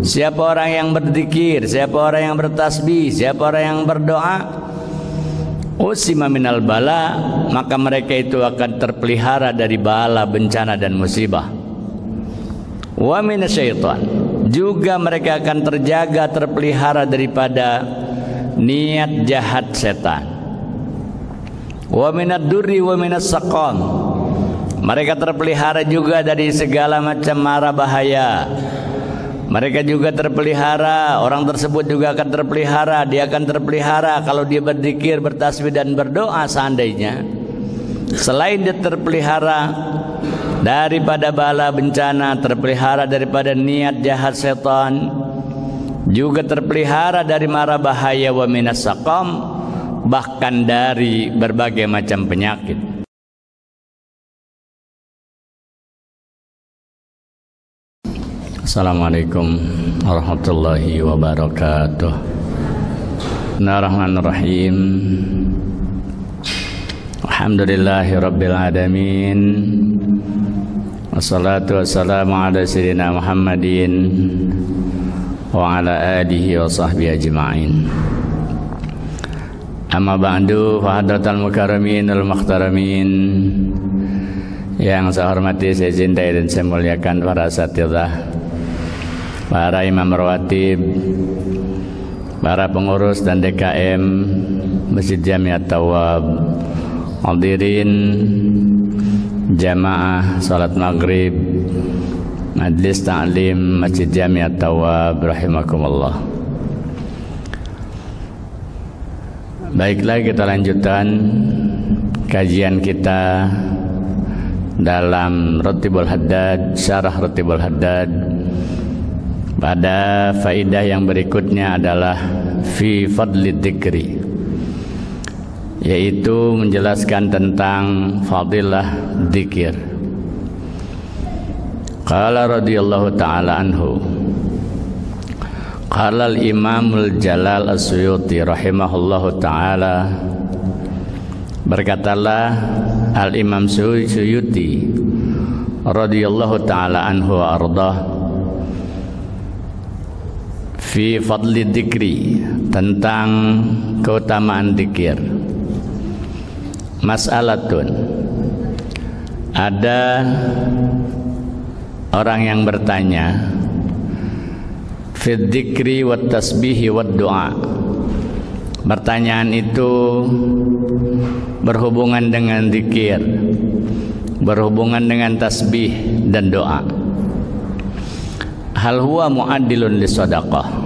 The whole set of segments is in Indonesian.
Siapa orang yang berzikir, siapa orang yang bertasbih, siapa orang yang berdoa, usima minal bala, maka mereka itu akan terpelihara dari bala, bencana dan musibah. Wa minasyaitan, juga mereka akan terjaga, terpelihara daripada niat jahat setan. Wa minad durri wa minas saqam, mereka terpelihara juga dari segala macam mara bahaya. Mereka juga terpelihara, orang tersebut juga akan terpelihara. Dia akan terpelihara kalau dia berzikir, bertasbih dan berdoa. Seandainya selain dia terpelihara daripada bala bencana, terpelihara daripada niat jahat setan, juga terpelihara dari mara bahaya, wa minas saqam, bahkan dari berbagai macam penyakit. Assalamualaikum warahmatullahi wabarakatuh. Bismillahirrahmanirrahim. Alhamdulillahi rabbil alamin. Wassalatu wassalamu ala sayyidina Muhammadin wa ala alihi wa sahbihi ajma'in. Amma ba'du, fa hadratal mukarramin wal muhtaramin, yang saya hormati, saya cintai dan saya muliakan para asatidzah, para imam rawatib, para pengurus dan DKM Masjid Jami At-Tawwab, hadirin jamaah salat maghrib majlis ta'lim Masjid Jami At-Tawwab rahimakumullah. Baiklah, kita lanjutkan kajian kita dalam Ratibul Haddad, syarah Ratibul Haddad. Pada faidah yang berikutnya adalah fi fadli dzikri, yaitu menjelaskan tentang fadilah dzikir. Qala radhiyallahu ta'ala anhu, qala al-imamul jalal as-Suyuti rahimahullahu ta'ala, berkatalah al-imam Suyuti radhiyallahu ta'ala anhu wa ardah, fi fadli dzikri, tentang keutamaan dzikir. Mas'alatun, ada orang yang bertanya, fi dzikri wat tasbihi wad du'a. Pertanyaan itu berhubungan dengan dzikir, berhubungan dengan tasbih dan doa. Hal huwa mu'addilun lis-shadaqah.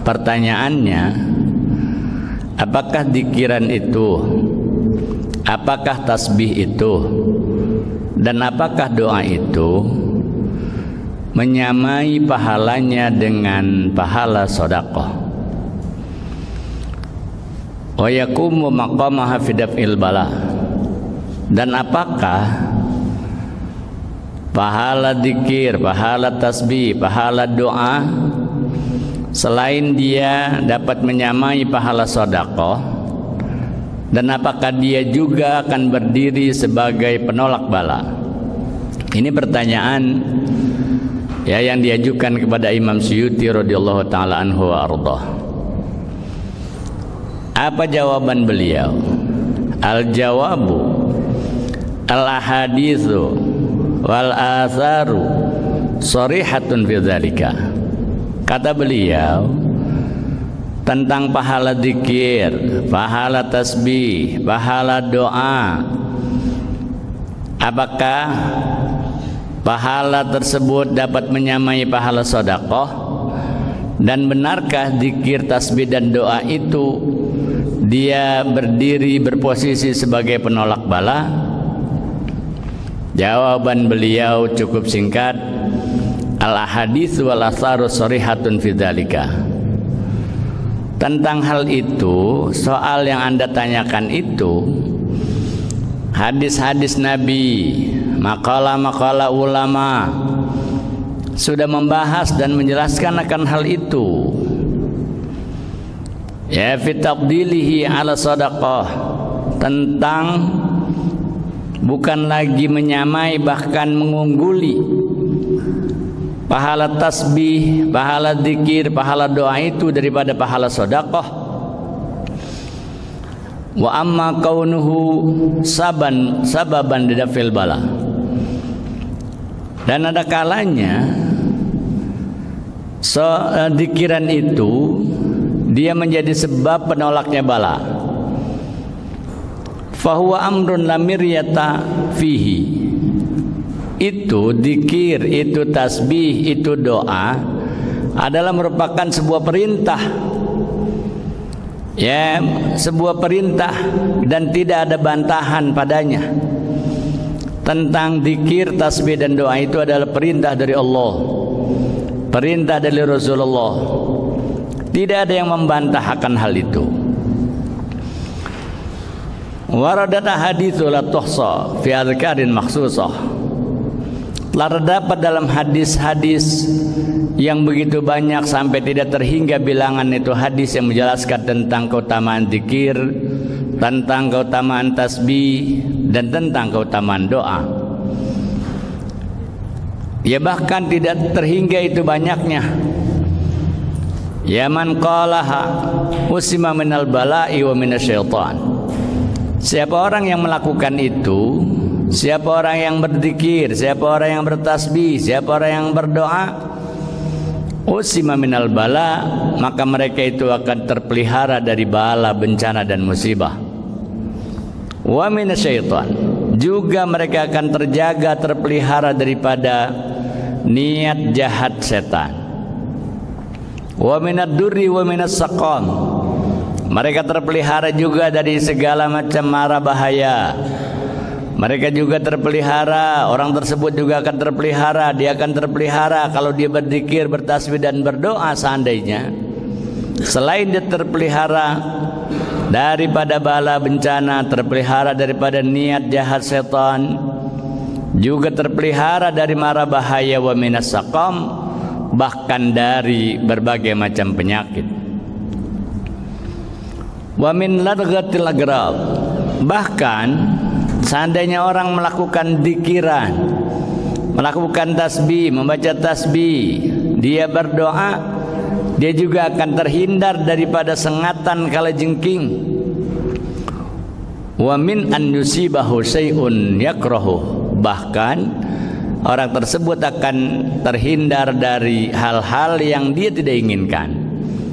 Pertanyaannya, apakah dzikiran itu, apakah tasbih itu, dan apakah doa itu menyamai pahalanya dengan pahala sedekah? Wa yaqumu maqamaha fi daf'il bala. Dan apakah pahala dzikir, pahala tasbih, pahala doa, selain dia dapat menyamai pahala sedekah, dan apakah dia juga akan berdiri sebagai penolak bala? Ini pertanyaan ya yang diajukan kepada Imam Suyuti radhiyallahu taala anhu wa ardhah. Apa jawaban beliau? Al-jawabu al-ahaditsu wal atharu sharihatun fi dzalika. Kata beliau tentang pahala zikir, pahala tasbih, pahala doa, apakah pahala tersebut dapat menyamai pahala sedekah, dan benarkah zikir, tasbih dan doa itu dia berdiri berposisi sebagai penolak bala? Jawaban beliau cukup singkat, al-ahadits wal atharu sharihatun fi dzalika. Tentang hal itu, soal yang Anda tanyakan itu, hadis-hadis Nabi, makalah-makalah ulama sudah membahas dan menjelaskan akan hal itu. Ya, fi tafdilihi ala sadaqah, tentang bukan lagi menyamai, bahkan mengungguli pahala tasbih, pahala zikir, pahala doa itu daripada pahala sedekah. Wa amma kaunuhu sababan lidafil bala. Dan ada kalanya zikiran itu dia menjadi sebab penolaknya bala. Fahuwa amrun lamiryata fihi. Itu zikir, itu tasbih, itu doa adalah merupakan sebuah perintah. Ya, sebuah perintah dan tidak ada bantahan padanya. Tentang zikir, tasbih dan doa itu adalah perintah dari Allah, perintah dari Rasulullah. Tidak ada yang membantah akan hal itu. Waradat haditsu la tuhsa fi adzkarin makhsusah. Telah terdapat dalam hadis-hadis yang begitu banyak sampai tidak terhingga bilangan, itu hadis yang menjelaskan tentang keutamaan zikir, tentang keutamaan tasbih, dan tentang keutamaan doa. Ya bahkan tidak terhingga itu banyaknya. Ya man qalaha usima minal bala'i wa minasyaitan. Siapa orang yang melakukan itu, siapa orang yang berzikir, siapa orang yang bertasbih, siapa orang yang berdoa, usima minal bala, maka mereka itu akan terpelihara dari bala, bencana dan musibah. Wa minasyaitan, juga mereka akan terjaga, terpelihara daripada niat jahat setan. Wa minad durri wa minas saqam, mereka terpelihara juga dari segala macam mara bahaya. Mereka juga terpelihara, orang tersebut juga akan terpelihara. Dia akan terpelihara kalau dia berzikir, bertasbih dan berdoa. Seandainya selain dia terpelihara daripada bala bencana, terpelihara daripada niat jahat setan, juga terpelihara dari mara bahaya, wa minas saqam, bahkan dari berbagai macam penyakit. Wa min ladghatil agrab, bahkan seandainya orang melakukan zikiran, melakukan tasbih, membaca tasbih, dia berdoa, dia juga akan terhindar daripada sengatan kalajengking. Wa min an yusibahu syai'un yakrahu, bahkan orang tersebut akan terhindar dari hal-hal yang dia tidak inginkan,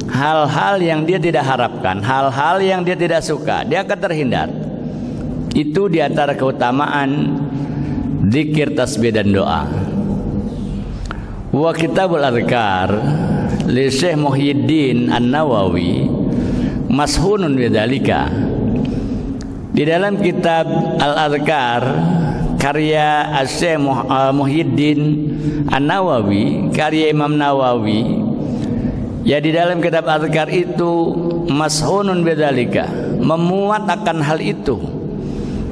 hal-hal yang dia tidak harapkan, hal-hal yang dia tidak suka, dia akan terhindar. Itu diantara keutamaan zikir, tasbih dan doa. Wa kitabul adzkar li Syekh Muhyiddin An-Nawawi mashunun bidzalika. Di dalam kitab Al-Adzkar karya Syekh Muhyiddin An-Nawawi, karya Imam Nawawi, ya di dalam kitab Adzkar itu mashunun bidzalika, memuat akan hal itu.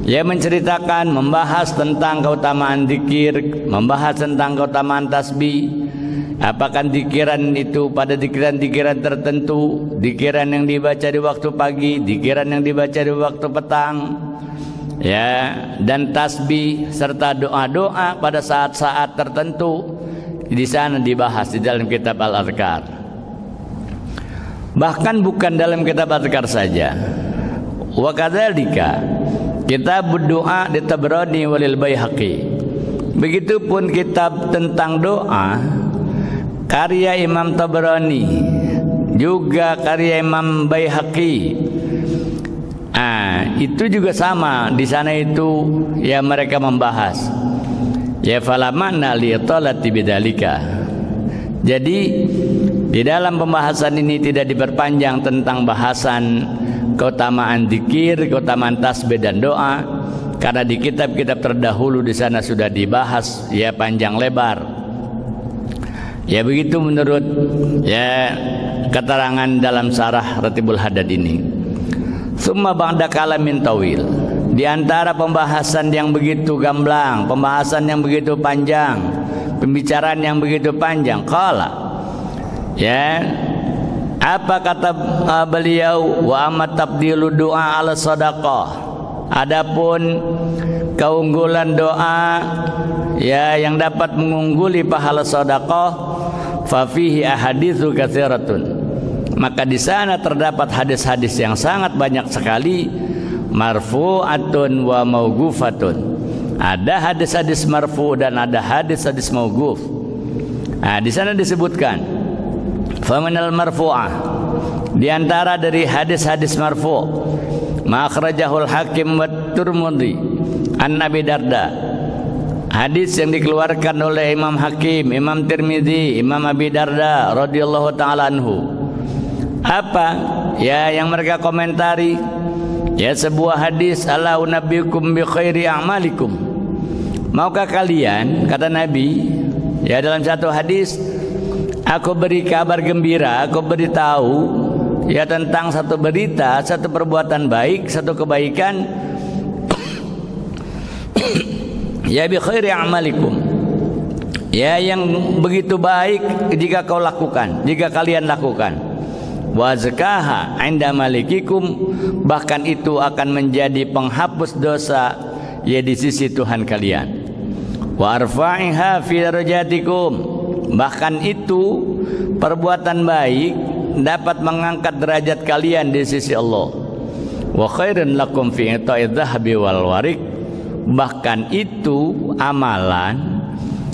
Ya, menceritakan, membahas tentang keutamaan zikir, membahas tentang keutamaan tasbih. Apakah zikiran itu pada zikiran-zikiran tertentu, zikiran yang dibaca di waktu pagi, zikiran yang dibaca di waktu petang, ya, dan tasbih serta doa-doa pada saat-saat tertentu. Di sana dibahas di dalam kitab Al-Adzkar. Bahkan bukan dalam kitab Adzkar saja. Wa kadzalika kitab doa di Tabrani walil Baihaqi. Begitupun kitab tentang doa karya Imam Tabrani, juga karya Imam Baihaqi. Itu juga sama. Di sana itu ya mereka membahas. Ya falamana liyatalati bidzalika. Jadi di dalam pembahasan ini tidak diperpanjang tentang bahasan keutamaan zikir, keutamaan tasbih dan doa, karena di kitab-kitab terdahulu di sana sudah dibahas ya panjang lebar. Ya begitu menurut ya keterangan dalam Syarah Ratibul Haddad ini. Summa ba'da kalamin tawil, di antara pembahasan yang begitu gamblang, pembahasan yang begitu panjang, pembicaraan yang begitu panjang, qala, ya, apa kata beliau, wa amat tabdilu doa ala sadaqah, adapun keunggulan doa ya yang dapat mengungguli pahala sedekah, fa fihi ahaditsu katsiratun. Maka di sana terdapat hadis-hadis yang sangat banyak sekali, marfu'atun wa mauqufatun. Ada hadis-hadis marfu dan ada hadis-hadis mauquf. Nah, di sana disebutkan famanal marfu'ah, di antara dari hadis-hadis marfu' ma akhrajahul Hakim wa Tirmidzi an Abi Darda, hadis yang dikeluarkan oleh Imam Hakim, Imam Tirmidzi, Imam Abi Darda radhiyallahu taala anhu. Apa ya yang mereka komentari? Ya sebuah hadis, ala unabbiukum bi khairi a'malikum. Maukah kalian, kata Nabi, ya dalam satu hadis, aku beri kabar gembira, aku beritahu ya tentang satu berita, satu perbuatan baik, satu kebaikan. Ya bi khairi a'malikum, ya yang begitu baik jika kau lakukan, jika kalian lakukan. Wa zakaha 'inda malikikum, bahkan itu akan menjadi penghapus dosa ya di sisi Tuhan kalian. Wa arfa'iha fi darajatikum, bahkan itu perbuatan baik dapat mengangkat derajat kalian di sisi Allah. Wa khairun lakum fi ita'i dhahabi wal warik, bahkan itu amalan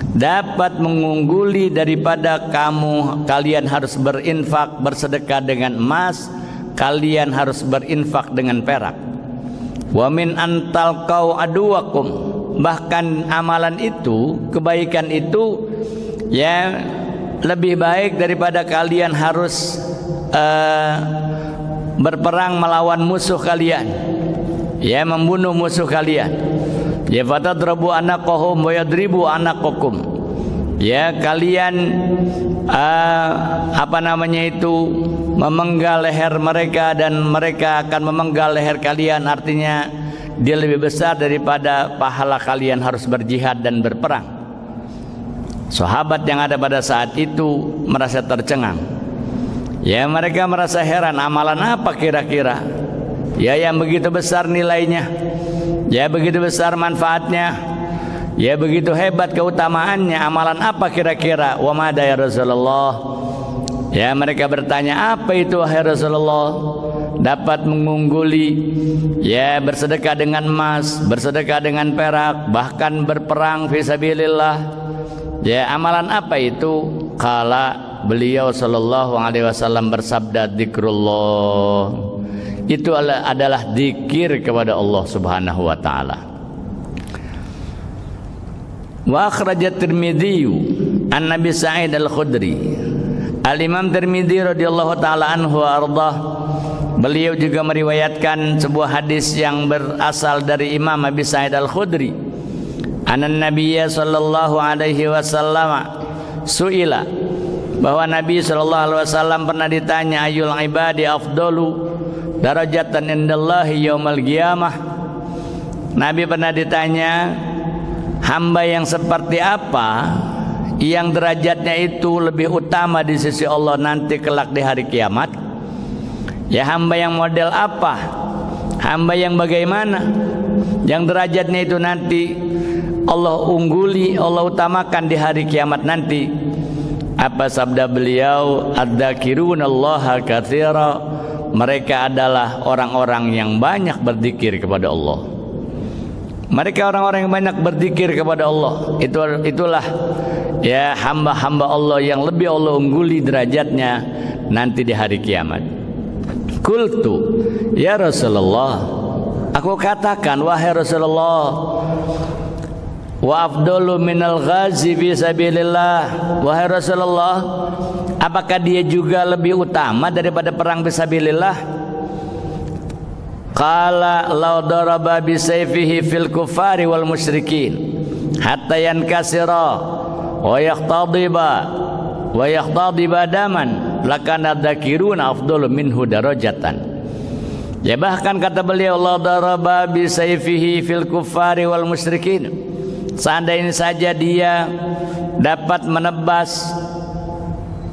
dapat mengungguli daripada kalian harus berinfak, bersedekah dengan emas, kalian harus berinfak dengan perak. Wa min antal kau aduwakum, bahkan amalan itu, kebaikan itu ya lebih baik daripada kalian harus berperang melawan musuh kalian, ya membunuh musuh kalian. Ya fatadrabu anaqahum wa yadribu anaqakum, ya kalian memenggal leher mereka dan mereka akan memenggal leher kalian. Artinya dia lebih besar daripada pahala kalian harus berjihad dan berperang. Sahabat yang ada pada saat itu merasa tercengang, ya mereka merasa heran, amalan apa kira-kira ya yang begitu besar nilainya, ya begitu besar manfaatnya, ya begitu hebat keutamaannya, amalan apa kira-kira? Wa mada ya Rasulullah, ya mereka bertanya, apa itu wahai Rasulullah? Dapat mengungguli ya bersedekah dengan emas, bersedekah dengan perak, bahkan berperang fisabilillah. Ya amalan apa itu? Kala beliau sallallahu alaihi wasallam bersabda, dzikrullah, itu adalah zikir kepada Allah Subhanahu wa taala. Wa akhrajat Tirmidzi an Nabi Sa'id Al-Khudri. Al-Imam Tirmidzi radhiyallahu taala anhu ardah, beliau juga meriwayatkan sebuah hadis yang berasal dari Imam Abi Sa'id Al-Khudri. Anan Nabiyya sallallahu alaihi wasallam suila, bahwa Nabi sallallahu alaihi wasallam pernah ditanya, ayul ibadi afdalu darajatan indallahi yaumal qiyamah. Nabi pernah ditanya, hamba yang seperti apa yang derajatnya itu lebih utama di sisi Allah nanti kelak di hari kiamat? Ya hamba yang model apa? Hamba yang bagaimana? Yang derajatnya itu nanti Allah ungguli, Allah utamakan di hari kiamat nanti. Apa sabda beliau? Adzzakirunallaha katsira, mereka adalah orang-orang yang banyak berzikir kepada Allah. Mereka orang-orang yang banyak berzikir kepada Allah. Itulah ya hamba-hamba Allah yang lebih Allah ungguli derajatnya nanti di hari kiamat. Qultu ya Rasulullah, aku katakan wahai Rasulullah, wa afdalu minal ghazi fi sabilillah, wahai Rasulullah, apakah dia juga lebih utama daripada perang fisabilillah? Qala law daraba bi sayfihi fil kuffari wal musyrikin hatta yankasira wa yaqtadiba daman lakana dzakiruna afdalu minhu darajatan. Ya bahkan kata beliau, law daraba bi sayfihi fil kuffari wal musyrikin, seandainya saja dia dapat menebas,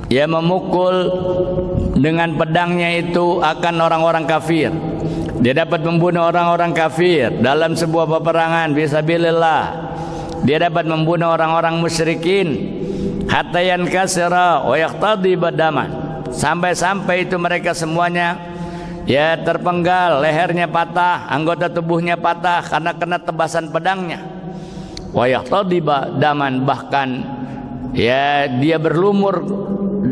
ya memukul dengan pedangnya itu akan orang-orang kafir, Dia dapat membunuh orang-orang kafir dalam sebuah peperangan fisabilillah. Dia dapat membunuh orang-orang musyrikin hatta yankasira wa yaqtadi badaman, sampai-sampai itu mereka semuanya ya terpenggal, lehernya patah, anggota tubuhnya patah karena kena tebasan pedangnya. Wa yaqtadi badaman, bahkan ya dia berlumur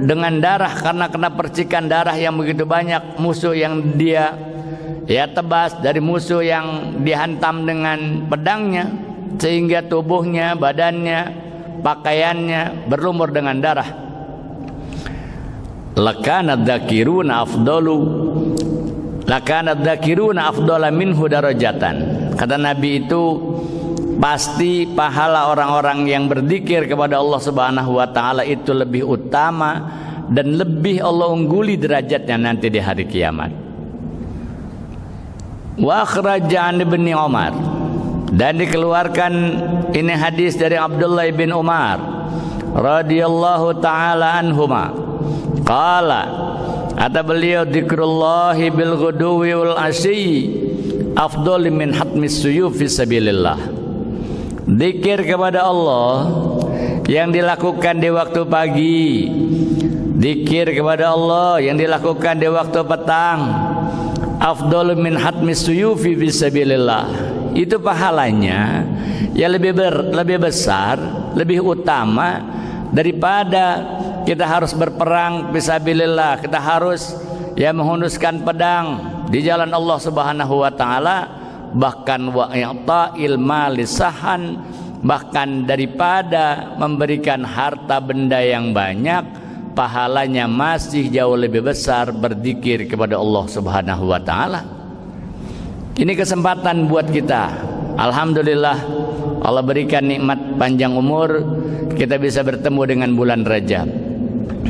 dengan darah karena kena percikan darah yang begitu banyak musuh yang dia ya tebas, dari musuh yang dihantam dengan pedangnya, sehingga tubuhnya, badannya, pakaiannya berlumur dengan darah. Lakanad dzakiruna afdala minhu darajatan. Kata Nabi itu, pasti pahala orang-orang yang berzikir kepada Allah Subhanahu wa taala itu lebih utama dan lebih Allah ungguli derajatnya nanti di hari kiamat. Wa akhraja an Ibnu Umar, dan dikeluarkan ini hadis dari Abdullah bin Umar radhiyallahu taala anhuma. Qala, kata beliau, dzikrullahi bil ghuduwi wal asyi afdal min hatmis suyuf fi sabilillah. Zikir kepada Allah yang dilakukan di waktu pagi, zikir kepada Allah yang dilakukan di waktu petang, afdal min hatmis suyufi fisabilillah, itu pahalanya ya lebih besar, lebih utama daripada kita harus berperang fisabilillah, kita harus ya menghunuskan pedang di jalan Allah Subhanahu wa taala, bahkan wa i'ta'il mali sahan, bahkan daripada memberikan harta benda yang banyak, pahalanya masih jauh lebih besar berzikir kepada Allah Subhanahu wa taala. Ini kesempatan buat kita. Alhamdulillah Allah berikan nikmat panjang umur, kita bisa bertemu dengan bulan Rajab.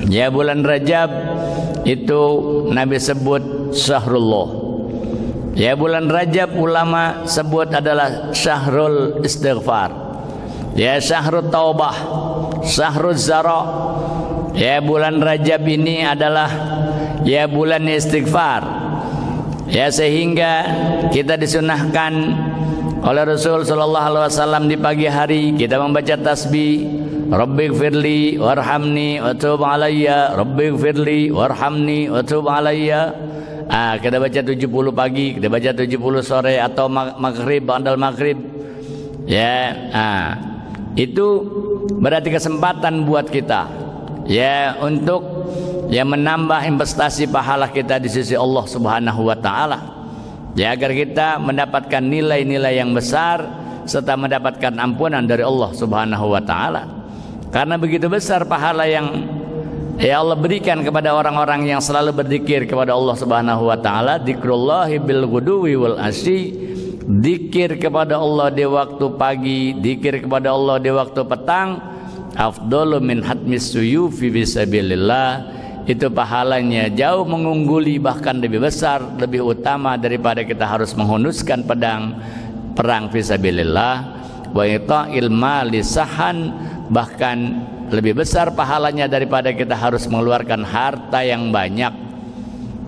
Ya, bulan Rajab itu Nabi sebut syahrullah. Ya, bulan Rajab ulama sebut adalah syahrul istighfar. Ya, syahrul taubah, syahrul zara. Ya, bulan Rajab ini adalah ya bulan istighfar. Ya, sehingga kita disunahkan oleh Rasul sallallahu alaihi wasallam di pagi hari kita membaca tasbih, Rabbighfirli warhamni wa tub alayya, Rabbighfirli warhamni wa tub alayya. Kita baca 70 pagi, kita baca 70 sore atau maghrib, ba'dal maghrib. Ya, itu berarti kesempatan buat kita ya untuk ya menambah investasi pahala kita di sisi Allah Subhanahu wa taala. Ya, agar kita mendapatkan nilai-nilai yang besar serta mendapatkan ampunan dari Allah Subhanahu wa taala. Karena begitu besar pahala yang ya Allah berikan kepada orang-orang yang selalu berzikir kepada Allah Subhanahu wa taala. Dzikrullahi bil ghuduwi wal asyi, zikir kepada Allah di waktu pagi, zikir kepada Allah di waktu petang, afdalu min hatmis suyufi fisabilillah. Itu pahalanya jauh mengungguli, bahkan lebih besar, lebih utama daripada kita harus menghunuskan pedang perang fisabilillah. Wa ita'il mali sahan, bahkan lebih besar pahalanya daripada kita harus mengeluarkan harta yang banyak.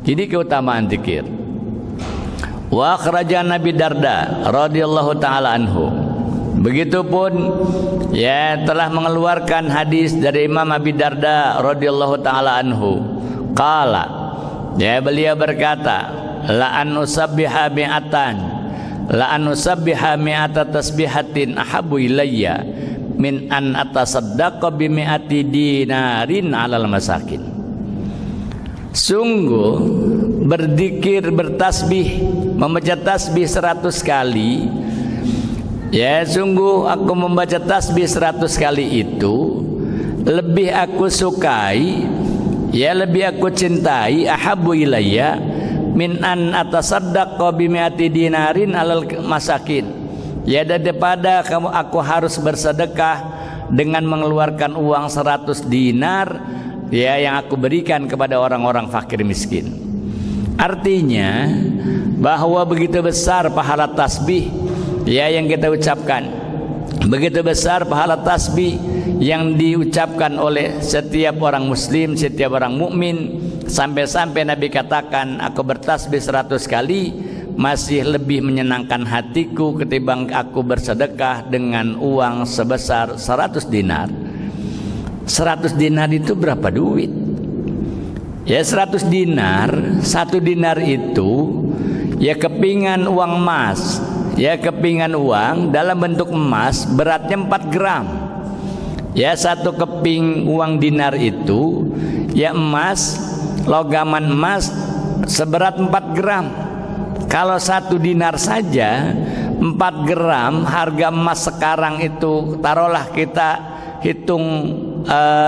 Ini keutamaan zikir. Wa akhraja Nabi Darda radhiyallahu taala anhu. Begitupun ya telah mengeluarkan hadis dari Imam Abi Darda radhiyallahu taala anhu. Qala, ya beliau berkata, la an usabbiha mi'ata tasbihatin ahabbu ilayya min an atasaddaqa bi mi'ati dinarin 'alal masakin. Sungguh berzikir, bertasbih, membaca tasbih 100 kali. Ya, sungguh aku membaca tasbih 100 kali itu lebih aku sukai, ya lebih aku cintai, ahabbu ilayya min an atasaddaqa bi mi'ati dinarin 'alal masakin. Ya, daripada aku harus bersedekah dengan mengeluarkan uang 100 dinar ya yang aku berikan kepada orang-orang fakir miskin. Artinya bahwa begitu besar pahala tasbih ya yang kita ucapkan, begitu besar pahala tasbih yang diucapkan oleh setiap orang muslim, setiap orang mukmin, sampai-sampai Nabi katakan, aku bertasbih 100 kali masih lebih menyenangkan hatiku ketimbang aku bersedekah dengan uang sebesar 100 dinar. 100 dinar itu berapa duit? Ya 100 dinar, 1 dinar itu ya kepingan uang emas. Ya kepingan uang dalam bentuk emas beratnya 4 gram. Ya 1 keping uang dinar itu ya emas, logaman emas seberat 4 gram. Kalau 1 dinar saja 4 gram harga emas sekarang itu, taruhlah kita hitung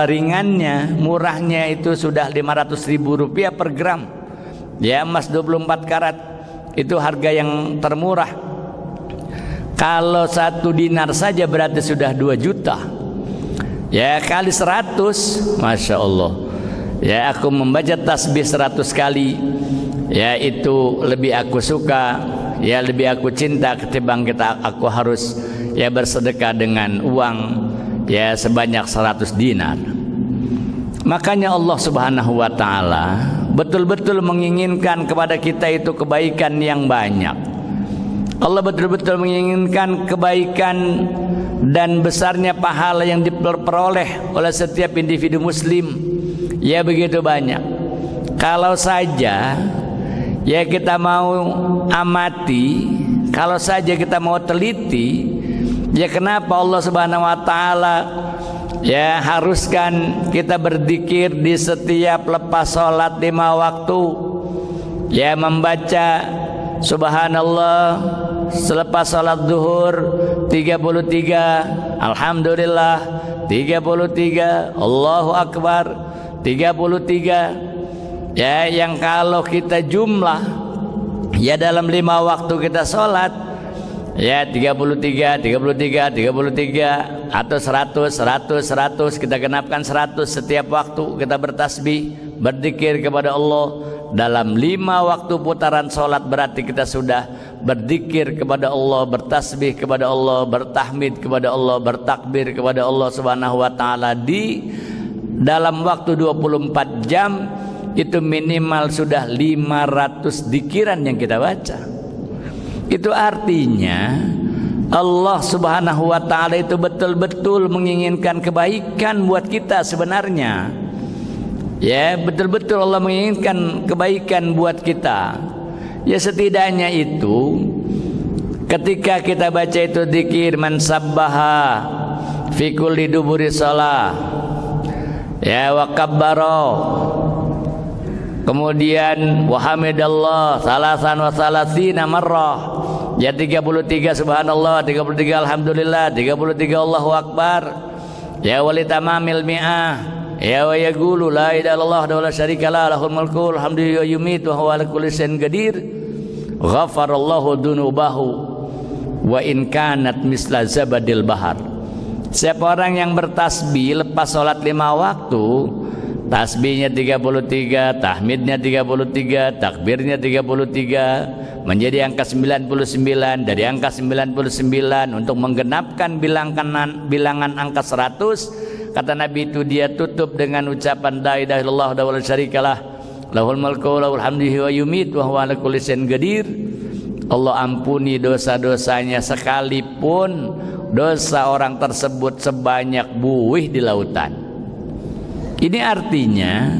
ringannya, murahnya itu sudah 500.000 rupiah per gram. Ya emas 24 karat itu harga yang termurah. Kalau 1 dinar saja berarti sudah 2 juta. Ya kali 100, Masya Allah. Ya aku membaca tasbih 100 kali, ya itu lebih aku suka, ya lebih aku cinta ketimbang aku harus ya bersedekah dengan uang ya sebanyak 100 dinar. Makanya Allah Subhanahu wa taala betul-betul menginginkan kepada kita itu kebaikan yang banyak. Allah betul-betul menginginkan kebaikan dan besarnya pahala yang diperoleh oleh setiap individu muslim. Ya begitu banyak. Kalau saja ya kita mau amati, kalau saja kita mau teliti, ya kenapa Allah Subhanahu wa taala ya haruskan kita berzikir di setiap lepas sholat 5 waktu. Ya membaca subhanallah selepas sholat zuhur 33, alhamdulillah 33, Allahu akbar 33. Ya yang kalau kita jumlah ya dalam 5 waktu kita sholat ya 33 atau 100 kita genapkan 100 setiap waktu kita bertasbih berzikir kepada Allah. Dalam 5 waktu putaran sholat berarti kita sudah berzikir kepada Allah, bertasbih kepada Allah, bertahmid kepada Allah, bertakbir kepada Allah Subhanahu wa taala di dalam waktu 24 jam. Itu minimal sudah 500 zikiran yang kita baca. Itu artinya Allah Subhanahu wa taala itu betul-betul menginginkan kebaikan buat kita sebenarnya. Ya betul-betul Allah menginginkan kebaikan buat kita. Ya setidaknya itu ketika kita baca itu zikir man sabbaha fi kulli duburi shalah ya wa kabbara, kemudian wa hamidallah salasan wa salasina marrah, ya 33 subhanallah, 33 alhamdulillah, 33 Allahu akbar, ya walitamamil mi'ah, ya wa yaqulu la ilaha illallah wa la syarikalah lahul mulku alhamdulillah yumitu wa huwa ala kulli syai'in qadir, ghafarallahu dunubahu wa in kanat misla zabadil bahar. Siapa orang yang bertasbih lepas sholat 5 waktu, tasbihnya 33, tahmidnya 33, takbirnya 33, menjadi angka 99. Dari angka 99 untuk menggenapkan bilangan angka 100, kata Nabi itu dia tutup dengan ucapan la ilaha illallah wa la syarikalah lahul mulku lahul hamdu wa yumitu wa huwa ala kulli syai'in qadir. Allah ampuni dosa-dosanya sekalipun dosa orang tersebut sebanyak buih di lautan. Ini artinya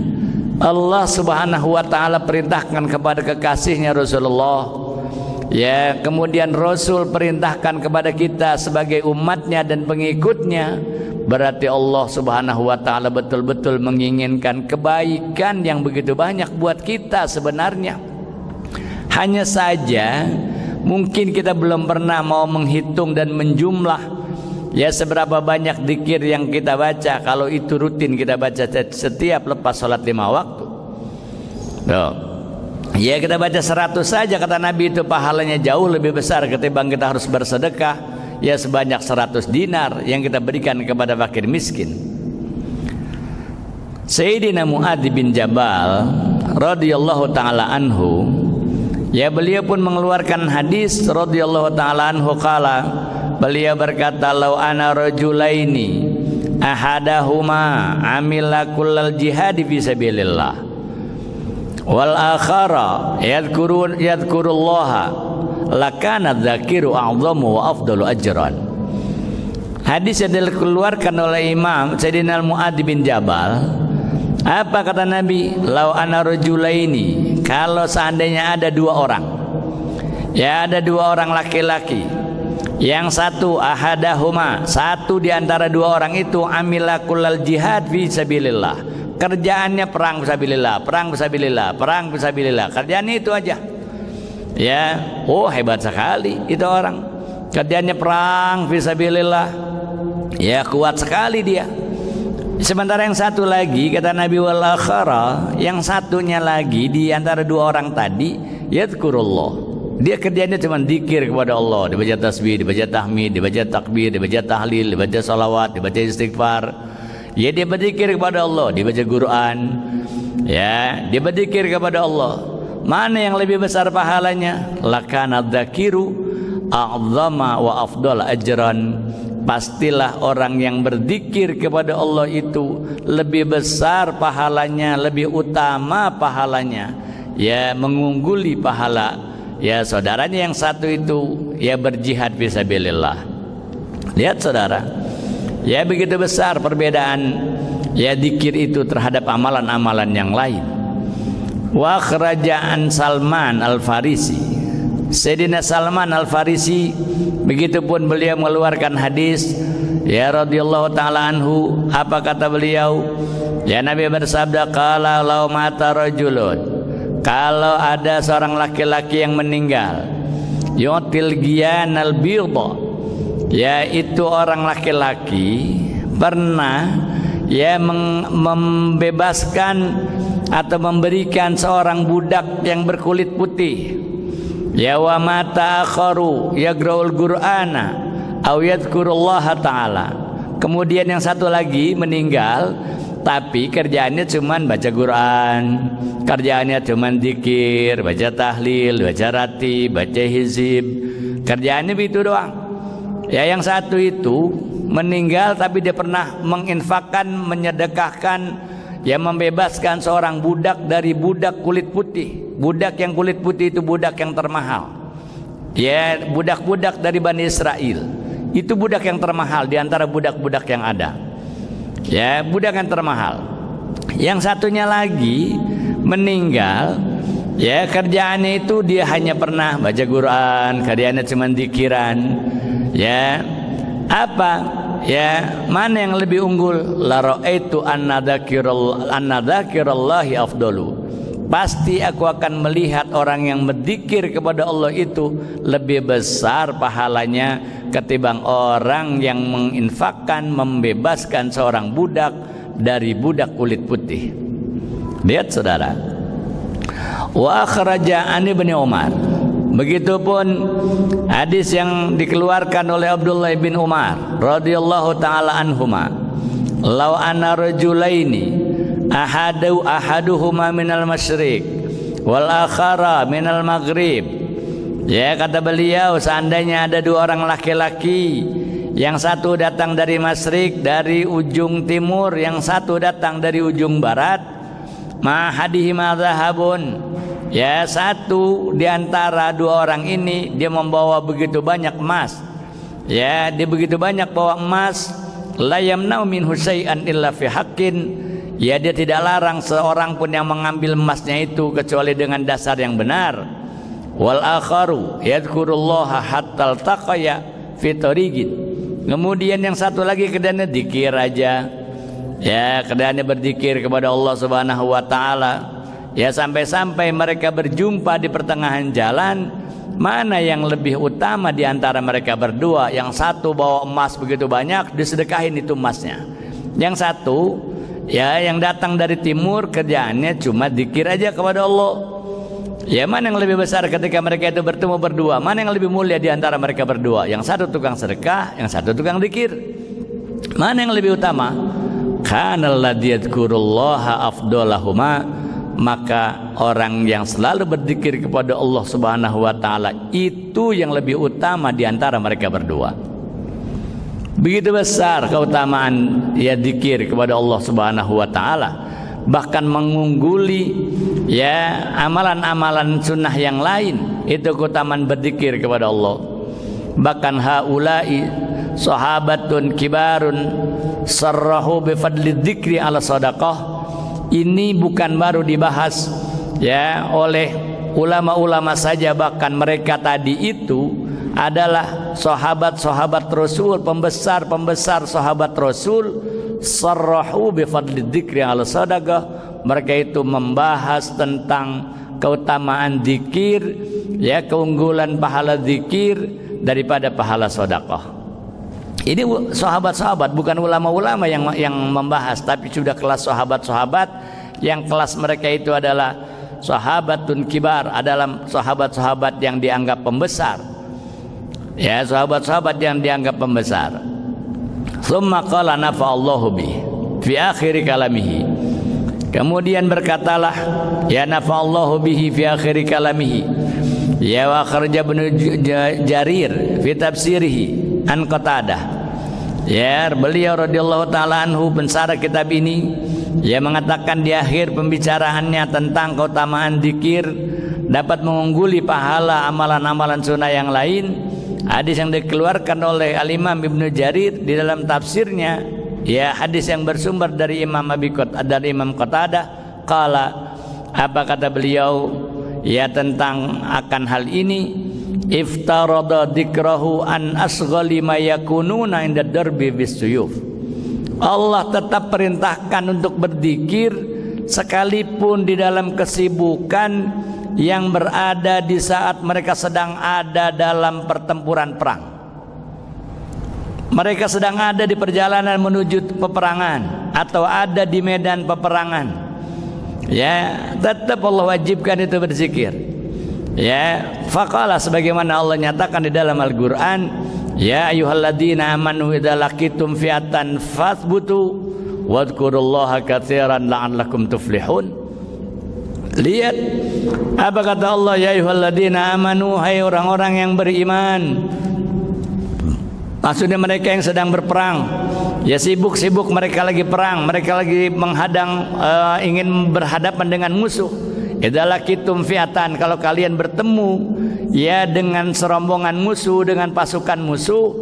Allah Subhanahu wa taala perintahkan kepada kekasihnya Rasulullah, ya kemudian Rasul perintahkan kepada kita sebagai umatnya dan pengikutnya. Berarti Allah Subhanahu wa taala betul-betul menginginkan kebaikan yang begitu banyak buat kita sebenarnya. Hanya saja mungkin kita belum pernah mau menghitung dan menjumlah ya seberapa banyak zikir yang kita baca. Kalau itu rutin kita baca setiap lepas sholat 5 waktu. Tuh. Ya kita baca 100 saja kata Nabi itu pahalanya jauh lebih besar ketimbang kita harus bersedekah ya sebanyak 100 dinar yang kita berikan kepada fakir miskin. Sayyidina Mu'adz bin Jabal radhiyallahu taala anhu, ya beliau pun mengeluarkan hadis radhiyallahu taala anhu qala, beliau berkata lau ana rajulaini ahadahuma amila kullal jihad fi sabilillah wal akhara yadhkurullaha lakana dzakiru a'dhamu wa afdalu ajran. Hadis yang dikeluarkan oleh Imam Sayyidina Mu'adz bin Jabal. Apa kata Nabi? Lau ana rajulaini, kalau seandainya ada dua orang, ya ada dua orang laki-laki, yang satu ahadahuma, satu di antara dua orang itu amila kullal jihad fi sabilillah, kerjaannya perang fisabilillah, perang fisabilillah, perang fisabilillah, kerjaannya itu aja. Ya, oh hebat sekali itu orang, kerjaannya perang fisabilillah. Ya kuat sekali dia. Sementara yang satu lagi kata Nabi wal akhara, yang satunya lagi di antara dua orang tadi yadhkurullah, dia kerjanya cuma zikir kepada Allah, dibaca tasbih, dibaca tahmid, dibaca takbir, dibaca tahlil, dibaca salawat, dibaca istighfar. Ya dia berzikir kepada Allah, dibaca Quran. Ya, dia berzikir kepada Allah. Mana yang lebih besar pahalanya? Lakana dzakiru a'zama wa afdal ajran. Pastilah orang yang berzikir kepada Allah itu lebih besar pahalanya, lebih utama pahalanya, ya mengungguli pahala ya saudaranya yang satu itu ya berjihad fisabilillah. Lihat saudara, ya begitu besar perbedaan ya zikir itu terhadap amalan-amalan yang lain. Wa kerajaan Salman Al-Farisi, Sayyidina Salman Al-Farisi, begitupun beliau mengeluarkan hadis ya radhiyallahu taala anhu. Apa kata beliau? Ya Nabi bersabda, qala law mata rajulun, kalau ada seorang laki-laki yang meninggal, yu'til giyanal bidha, yaitu orang laki-laki pernah ya membebaskan atau memberikan seorang budak yang berkulit putih. Ya wa mata akharu yaqra'ul qur'ana aw yadhkurullaha ta'ala. Kemudian yang satu lagi meninggal tapi kerjaannya cuman baca Quran, kerjaannya cuman zikir, baca tahlil, baca ratib, baca hizib, kerjaannya begitu doang. Ya yang satu itu meninggal tapi dia pernah menginfakkan, menyedekahkan, ya membebaskan seorang budak dari budak kulit putih. Budak yang kulit putih itu budak yang termahal. Ya, budak-budak dari Bani Israel. Itu budak yang termahal di antara budak-budak yang ada. Ya, budak yang termahal. Yang satunya lagi meninggal, ya kerjaannya itu dia hanya pernah baca Quran, kerjaannya cuma zikiran. Ya, apa? Ya, mana yang lebih unggul? La ra'aitu anna dzakirallahi afdalu. Pasti aku akan melihat orang yang berzikir kepada Allah itu lebih besar pahalanya ketimbang orang yang menginfakkan, membebaskan seorang budak dari budak kulit putih. Lihat saudara. Wa akhraja an Ibnu Umar. Begitupun hadis yang dikeluarkan oleh Abdullah bin Umar radhiyallahu taala anhuma. Law anna rajulaini ahaduhuma minal masyriq wal akhara minal maghrib. Ya kata beliau, seandainya ada dua orang laki-laki, yang satu datang dari masyriq, dari ujung timur, yang satu datang dari ujung barat, ma hadihima dhahabun, ya satu di antara dua orang ini dia membawa begitu banyak emas, ya dia begitu banyak bawa emas, la yamna'u minhu syai'an illa fi haqqin. Ya dia tidak larang seorang pun yang mengambil emasnya itu kecuali dengan dasar yang benar. Wal akharu yadhkurullaha hatta altaqaya fi tariqin. Kemudian yang satu lagi kerjanya zikir aja. Ya kerjanya berzikir kepada Allah Subhanahu wa taala. Ya sampai-sampai mereka berjumpa di pertengahan jalan. Mana yang lebih utama di antara mereka berdua? Yang satu bawa emas begitu banyak, disedekahin itu emasnya. Yang satu ya yang datang dari timur kerjaannya cuma zikir aja kepada Allah. Ya mana yang lebih besar ketika mereka itu bertemu berdua? Mana yang lebih mulia di antara mereka berdua? Yang satu tukang sedekah, yang satu tukang zikir. Mana yang lebih utama? Kana alladzi yadhkurullaha afdalahuma, maka orang yang selalu berzikir kepada Allah Subhanahu wa taala itu yang lebih utama di antara mereka berdua. Begitu besar keutamaan ya zikir kepada Allah Subhanahu wa taala. bahkan mengungguli ya amalan-amalan sunnah yang lain. Itu keutamaan berzikir kepada Allah. Bahkan haula'i sahabatun kibarun sarrahu bi fadli dzikri ala sadaqah. Ini bukan baru dibahas ya oleh ulama-ulama saja, bahkan mereka tadi itu adalah sahabat-sahabat Rasul, pembesar-pembesar sahabat Rasul. Sarrahu bi fadli dzikri ala sadaqah. Mereka itu membahas tentang keutamaan zikir, ya, keunggulan pahala zikir daripada pahala sedekah. Ini sahabat-sahabat, bukan ulama-ulama yang membahas, tapi sudah kelas sahabat-sahabat yang kelas mereka itu adalah sahabatun kibar, adalah sahabat-sahabat yang dianggap pembesar. Ya, sahabat-sahabat yang dianggap pembesar. Tsumma qala nafa'allahu bi fi akhir kalamihi. Kemudian berkatalah ya nafa'allahu bihi fi akhir kalamihi. Ya wa kharaja Ibnu Jarir fi tafsirihi an Qatadah. Ya, beliau radhiyallahu taala anhu pensara kitab ini ya mengatakan di akhir pembicaraannya tentang keutamaan zikir dapat mengungguli pahala amalan-amalan sunnah yang lain. Hadis yang dikeluarkan oleh Al-Imam Ibnu Jarir di dalam tafsirnya, ya, hadis yang bersumber dari Imam Qatadah. Qala, apa kata beliau ya tentang akan hal ini? Iftarada dzikrahu an asghali ma yakununa inda darbi bisuyuf. Allah tetap perintahkan untuk berzikir sekalipun di dalam kesibukan yang berada di saat mereka sedang ada dalam pertempuran perang. Mereka sedang ada di perjalanan menuju peperangan atau ada di medan peperangan. Ya, tetap Allah wajibkan itu berzikir. Ya, faqala sebagaimana Allah nyatakan di dalam Al-Qur'an, ya ayyuhalladzina amanu idza laqitum fi'atan fathbutu wadhkurullaha katsiran la'allakum tuflihun. Lihat apa kata Allah, ya ayyuhalladzina amanu, hai orang-orang yang beriman. Maksudnya mereka yang sedang berperang. Ya, sibuk-sibuk mereka lagi perang, mereka lagi menghadang ingin berhadapan dengan musuh. Idza laqitum fi'atan, kalau kalian bertemu ya dengan serombongan musuh, dengan pasukan musuh,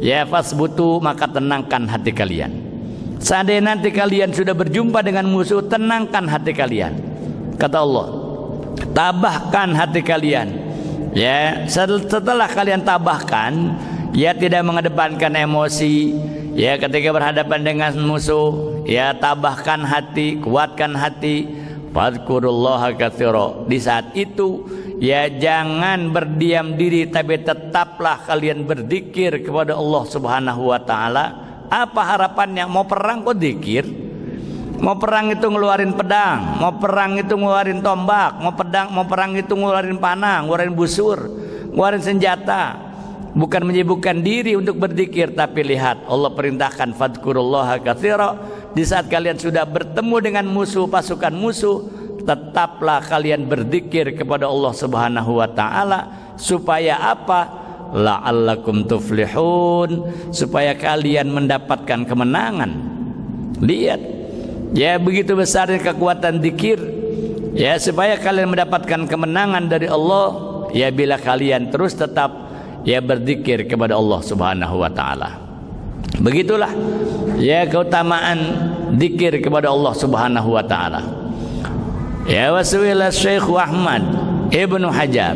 ya fasbutu, maka tenangkan hati kalian. Seandainya nanti kalian sudah berjumpa dengan musuh, tenangkan hati kalian. Kata Allah, tabahkan hati kalian. Ya, setelah kalian tabahkan, ya tidak mengedepankan emosi. Ya, ketika berhadapan dengan musuh, ya tabahkan hati, kuatkan hati. Fadhkurullaha katsira. Di saat itu ya jangan berdiam diri, tapi tetaplah kalian berzikir kepada Allah Subhanahu wa taala. Apa harapannya? Mau perang kok zikir? Mau perang itu ngeluarin pedang, mau perang itu ngeluarin tombak, mau perang itu ngeluarin panah, ngeluarin busur, ngeluarin senjata. Bukan menyibukkan diri untuk berzikir, tapi lihat Allah perintahkan fadhkurullaha katsira. Di saat kalian sudah bertemu dengan musuh, pasukan musuh, tetaplah kalian berzikir kepada Allah Subhanahu wa taala. Supaya apa? La'allakum tuflihun, supaya kalian mendapatkan kemenangan. Lihat, ya begitu besarnya kekuatan zikir. Ya, supaya kalian mendapatkan kemenangan dari Allah, ya bila kalian terus tetap ya berzikir kepada Allah Subhanahu wa taala. Begitulah ya keutamaan zikir kepada Allah Subhanahu wa taala. Ya, wasuila Syekh Ahmad Ibnu Hajar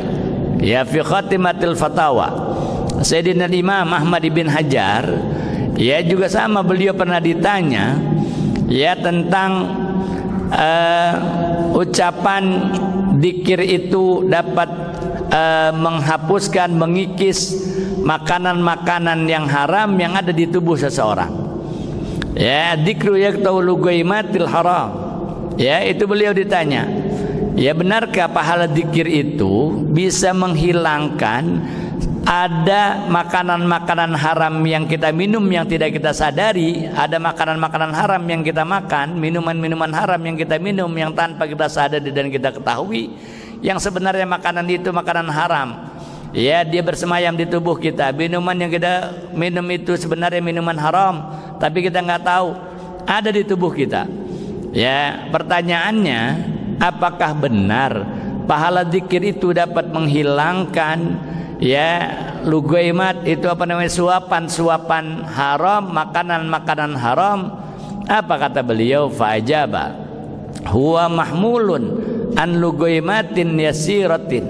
ya fi khatimatil fatawa. Sayyidina Imam Ahmad bin Hajar ya juga sama, beliau pernah ditanya ya tentang ucapan zikir itu dapat menghapuskan, mengikis makanan-makanan yang haram yang ada di tubuh seseorang. Ya, dzikru yaqtaulu ghaimatil haram. Ya, itu beliau ditanya, ya benarkah pahala zikir itu bisa menghilangkan ada makanan-makanan haram yang kita minum yang tidak kita sadari, ada makanan-makanan haram yang kita makan, minuman-minuman haram yang kita minum yang tanpa kita sadari dan kita ketahui, yang sebenarnya makanan itu makanan haram. Ya, dia bersemayam di tubuh kita. Minuman yang kita minum itu sebenarnya minuman haram, tapi kita nggak tahu ada di tubuh kita. Ya, pertanyaannya, apakah benar pahala zikir itu dapat menghilangkan ya lugaimat, itu apa namanya, suapan haram, makanan haram? Apa kata beliau? Fa'ajaba huwa mahmulun an lugaimatin yasiratin.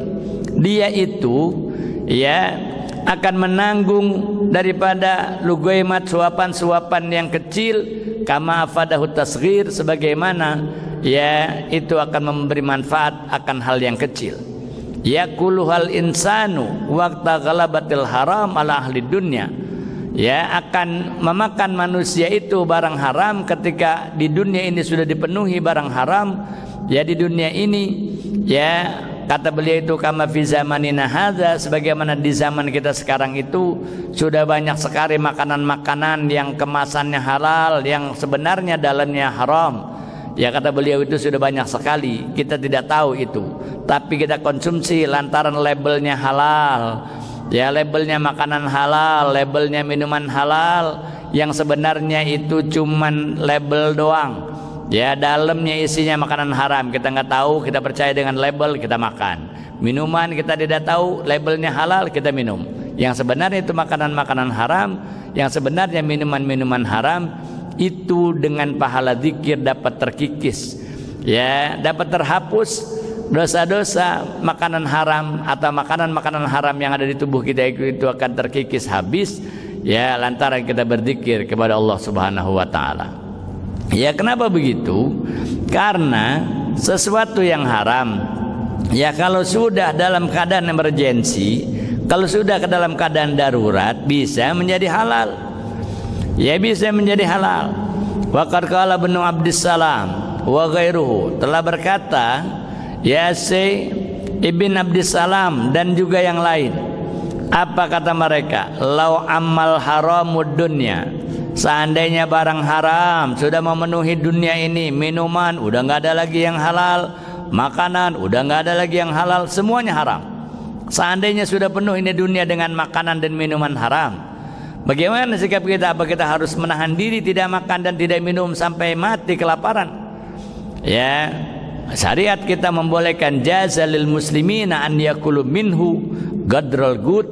Dia itu ya akan menanggung daripada lugaimat, suapan yang kecil, kama afadahu tasghir, sebagaimana ya itu akan memberi manfaat akan hal yang kecil. Yakuluhal insanu waqta ghalabatil haram ala ahli dunya. Ya, akan memakan manusia itu barang haram ketika di dunia ini sudah dipenuhi barang haram. Ya, di dunia ini ya, kata beliau itu kama fi zamanina hadza, sebagaimana di zaman kita sekarang itu sudah banyak sekali makanan-makanan yang kemasannya halal, yang sebenarnya dalamnya haram. Ya, kata beliau itu sudah banyak sekali, kita tidak tahu itu, tapi kita konsumsi lantaran labelnya halal. Ya, labelnya makanan halal, labelnya minuman halal, yang sebenarnya itu cuman label doang. Ya, dalamnya isinya makanan haram, kita nggak tahu, kita percaya dengan label, kita makan. Minuman kita tidak tahu, labelnya halal, kita minum. Yang sebenarnya itu makanan-makanan haram, yang sebenarnya minuman-minuman haram. Itu dengan pahala zikir dapat terkikis, ya, dapat terhapus dosa-dosa makanan haram atau makanan-makanan haram yang ada di tubuh kita, itu akan terkikis habis, ya, lantaran kita berzikir kepada Allah Subhanahu wa taala. Ya, kenapa begitu? Karena sesuatu yang haram, ya, kalau sudah dalam keadaan emergensi, kalau sudah ke dalam keadaan darurat, bisa menjadi halal. Ya, bisa menjadi halal. Wa qad qala Ibnu Abdissalam wa ghairuhu, telah berkata ya Ibn Abdissalam dan juga yang lain. Apa kata mereka? Lau amal haramud dunya, seandainya barang haram sudah memenuhi dunia ini, minuman udah nggak ada lagi yang halal, makanan udah nggak ada lagi yang halal, semuanya haram. Seandainya sudah penuh ini dunia dengan makanan dan minuman haram, bagaimana sikap kita? Apa kita harus menahan diri tidak makan dan tidak minum sampai mati kelaparan? Ya, syariat kita membolehkan jazalil muslimina an yakulu minhu gadral good.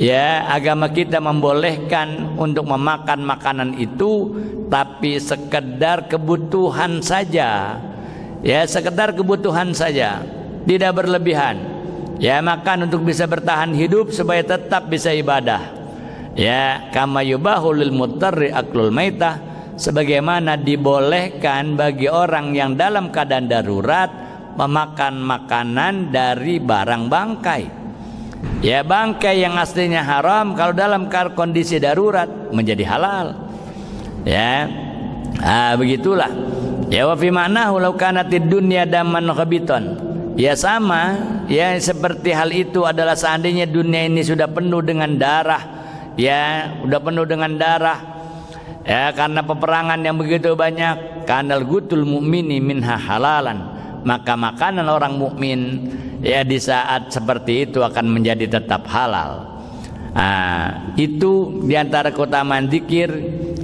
Ya, agama kita membolehkan untuk memakan makanan itu, tapi sekedar kebutuhan saja. Ya, sekedar kebutuhan saja, tidak berlebihan. Ya, makan untuk bisa bertahan hidup supaya tetap bisa ibadah. Ya, kama yubahu lil mutarri aklul maitah, sebagaimana dibolehkan bagi orang yang dalam keadaan darurat memakan makanan dari barang bangkai. Ya, bangkai yang aslinya haram kalau dalam kondisi darurat menjadi halal. Ya, begitulah. Ya, wa fi ma'nahu law kanatid dunya daman khabitan. Ya, sama, ya, seperti hal itu adalah seandainya dunia ini sudah penuh dengan darah. Ya, udah penuh dengan darah, ya, karena peperangan yang begitu banyak. Kanal gutul mu'mini minha halalan, maka makanan orang mukmin ya di saat seperti itu akan menjadi tetap halal. Itu diantara keutamaan zikir,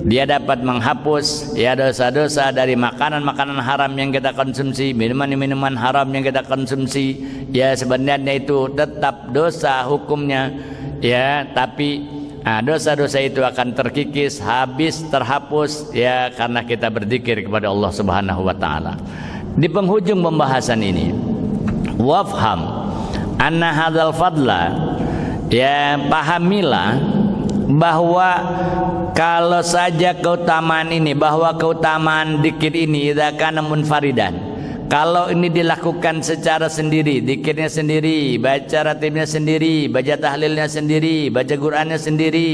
dia dapat menghapus ya dosa-dosa dari makanan-makanan haram yang kita konsumsi, minuman-minuman haram yang kita konsumsi. Ya, sebenarnya itu tetap dosa hukumnya, ya, tapi dosa-dosa itu akan terkikis, habis, terhapus, ya, karena kita berzikir kepada Allah Subhanahu wa taala. Di penghujung pembahasan ini, wafham anna hadzal fadla, ya, pahamilah bahwa kalau saja keutamaan ini, bahwa keutamaan zikir ini idza kana munfaridan, kalau ini dilakukan secara sendiri, zikirnya sendiri, baca ratibnya sendiri, baca tahlilnya sendiri, baca Qur'annya sendiri,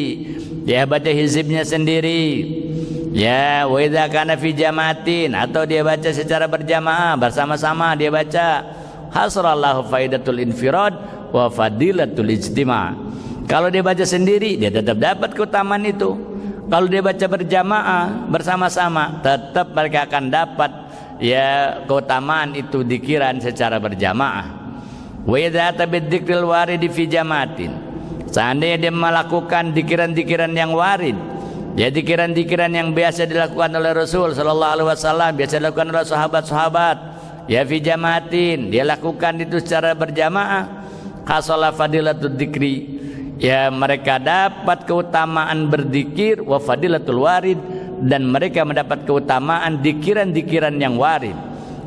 ya, baca hizibnya sendiri, ya, wa idza kana fi jamaatin, atau dia baca secara berjamaah, bersama-sama dia baca, hasrallahu faidatul infirad wa fadilatul ijtima'. Kalau dia baca sendiri, dia tetap dapat keutamaan itu. Kalau dia baca berjamaah, bersama-sama, tetap mereka akan dapat, ya, keutamaan itu dikiran secara berjamaah. Wa idza tabidzikril warid fi jamaatin, seandainya dia melakukan dikiran-dikiran yang warid, Ya dikiran-dikiran yang biasa dilakukan oleh Rasul sallallahu alaihi wasallam, biasa dilakukan oleh sahabat-sahabat. Ya fi jamaatin, dia lakukan itu secara berjamaah. Hasala fadilatul dzikri. Ya mereka dapat keutamaan berzikir wa fadilatul warid, dan mereka mendapat keutamaan dikiran-dikiran yang warid.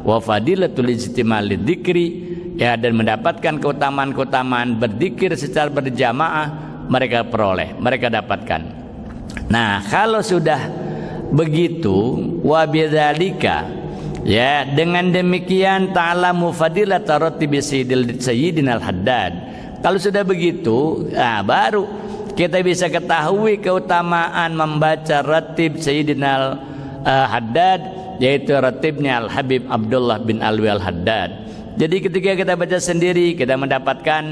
Wa fadilatul ijtimal lidzikri, ya, dan mendapatkan keutamaan-keutamaan berzikir secara berjamaah mereka peroleh, mereka dapatkan. Nah, kalau sudah begitu, wa bidzalika, ya, dengan demikian ta'lamu fadilata ratibi sayyidina al-Haddad. Kalau sudah begitu, baru kita bisa ketahui keutamaan membaca ratib Sayyidina al-Haddad, yaitu ratibnya Al-Habib Abdullah bin Alwi al-Haddad. Jadi ketika kita baca sendiri, kita mendapatkan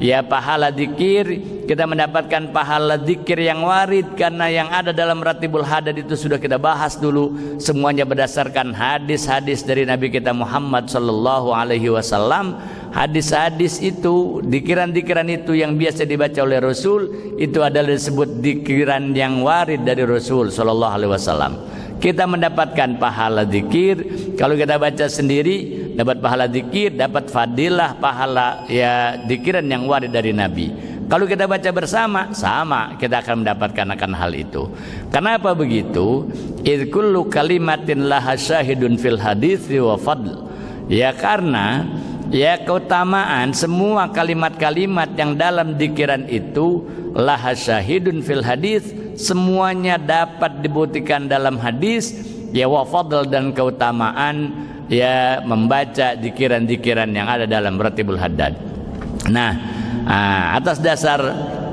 ya pahala zikir, kita mendapatkan pahala zikir yang warid, karena yang ada dalam Ratibul Haddad itu sudah kita bahas dulu, semuanya berdasarkan hadis-hadis dari Nabi kita Muhammad sallallahu alaihi wasallam. Hadis-hadis itu, dikiran-dikiran itu yang biasa dibaca oleh Rasul, itu adalah disebut dikiran yang warid dari Rasul sallallahu alaihi wasallam. Kita mendapatkan pahala zikir kalau kita baca sendiri, dapat pahala zikir, dapat fadilah pahala ya dikiran yang warid dari Nabi. Kalau kita baca bersama, sama kita akan mendapatkan akan hal itu. Kenapa begitu? Idz kullu kalimatin laha syahidun fil hadits wa fadl. Ya karena ya keutamaan semua kalimat-kalimat yang dalam dikiran itu laha syahidun fil hadits, semuanya dapat dibuktikan dalam hadis, ya wa fadl, dan keutamaan ya membaca dikiran-dikiran yang ada dalam Ratibul Haddad. Nah, atas dasar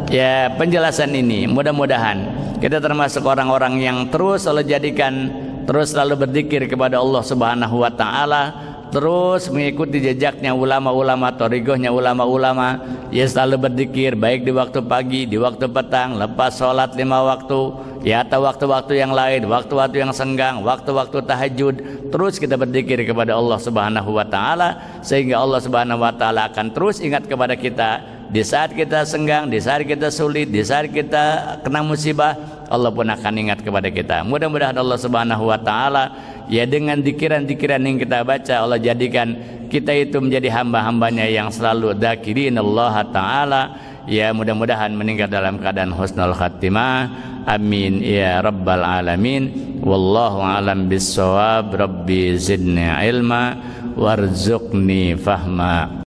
ya penjelasan ini, mudah-mudahan kita termasuk orang-orang yang terus Allah jadikan terus selalu berzikir kepada Allah Subhanahu wa taala, terus mengikuti jejaknya ulama-ulama, thariqahnya ulama-ulama, ya selalu berzikir baik di waktu pagi, di waktu petang, lepas sholat 5 waktu, ya atau waktu-waktu yang lain, waktu-waktu yang senggang, waktu-waktu tahajud, terus kita berzikir kepada Allah Subhanahu wa taala, sehingga Allah Subhanahu wa taala akan terus ingat kepada kita di saat kita senggang, di saat kita sulit, di saat kita kena musibah, Allah pun akan ingat kepada kita. Mudah-mudahan Allah Subhanahu wa taala ya dengan dikiran-dikiran yang kita baca, Allah jadikan kita itu menjadi hamba-hambanya yang selalu dzakirin Allah taala, ya mudah-mudahan meninggal dalam keadaan husnul khatimah. Amin ya rabbal alamin. Wallahu alam bissawab. Rabbi zidni ilma warzuqni fahma.